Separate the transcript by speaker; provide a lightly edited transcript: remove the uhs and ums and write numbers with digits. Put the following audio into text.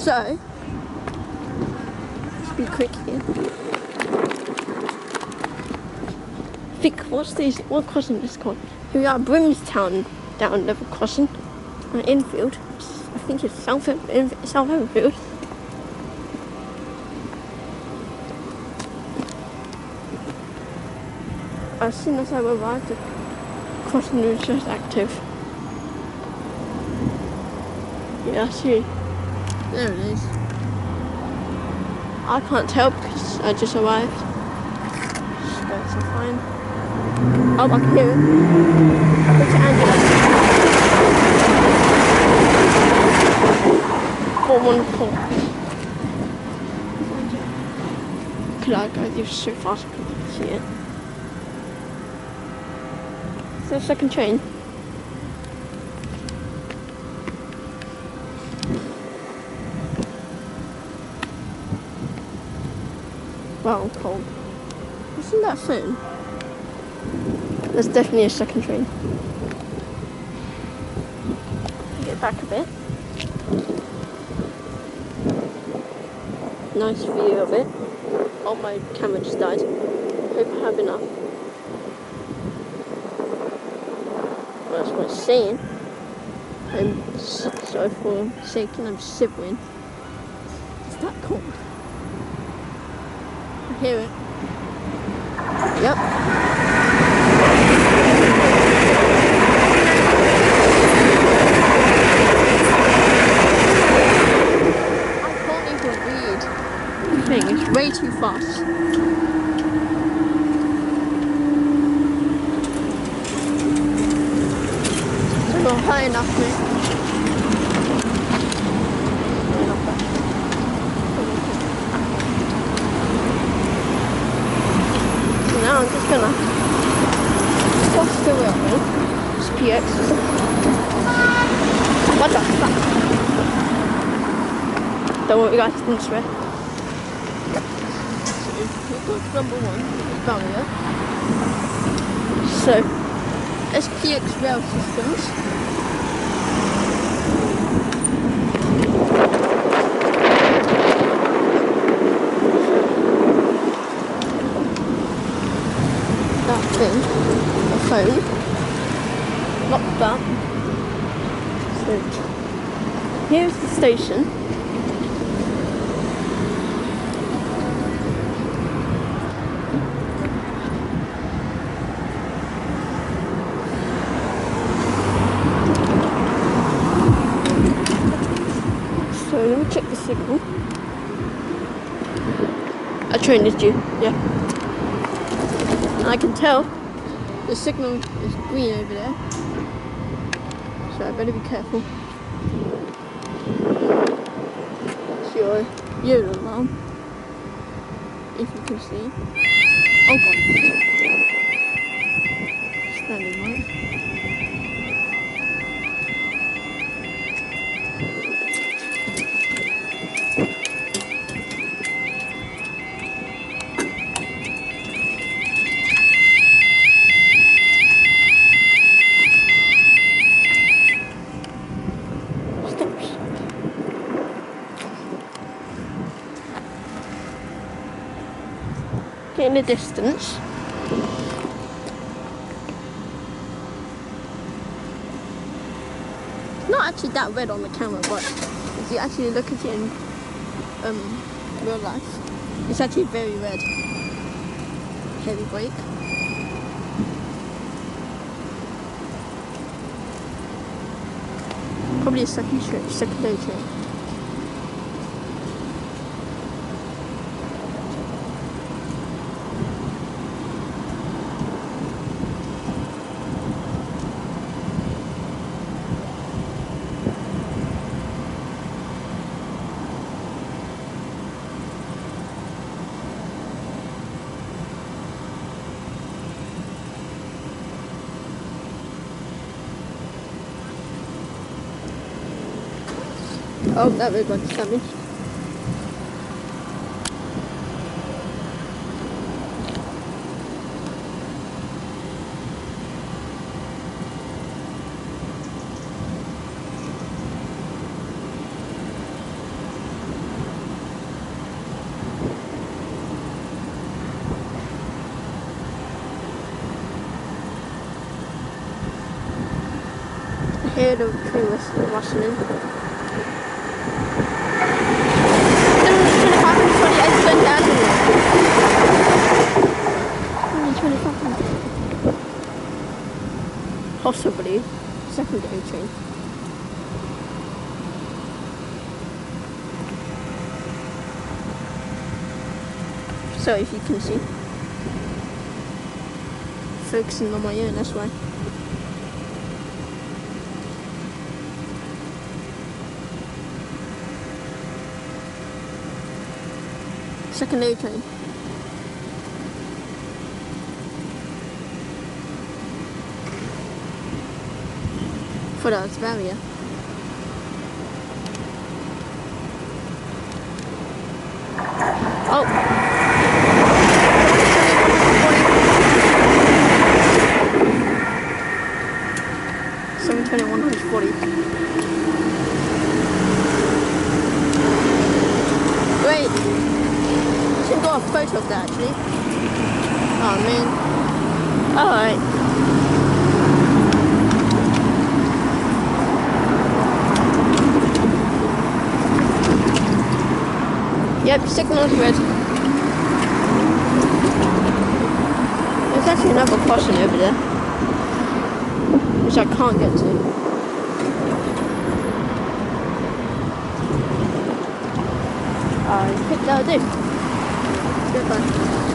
Speaker 1: So, let's be quick here. What crossing is this called? Here we are, Brimsdown down level crossing. Enfield. I think it's South Enfield. As soon as I arrived, the crossing was just active. Yeah, see. There it is. I can't tell because I just arrived. So it's fine. Oh, I can hear it. It's Angela. 414. Could I go this so fast I couldn't see it? Is there a second train? Wow, I'm cold. Isn't that soon? There's definitely a second train. Get back a bit. Nice view of it. Oh, my camera just died. Hope I have enough. Well, that's what it's saying. I'm sorry for shaking, I'm shivering. It's that cold. I hear it. Yep. I can't even read the thing, it's way too fast. It's not high enough, mate. Now I'm just gonna cross the railway. It's PX. What the fuck? Don't worry guys, didn't swear. So, number 1 is barrier. So, SPX rail systems. Thing, a phone, lock that. So here's the station. So let me check the signal. A train is due, yeah. I can tell the signal is green over there, so I better be careful. It's your Euro alarm, if you can see. Oh god. Standing right. In the distance. It's not actually that red on the camera, but if you actually look at it in real life, it's actually very red. Heavy brake. Probably a secondary train. Oh, that red one's damaged. Here the tree was rustling. 25. Possibly secondary train. So if you can see, focusing on my own, that's why. Secondary train. For that barrier. Oh. 721, 140. Wait. Should got a photo of that actually. Oh man. Alright. Yep, signal's red. There's actually another crossing over there, which I can't get to. I think that'll do. Goodbye.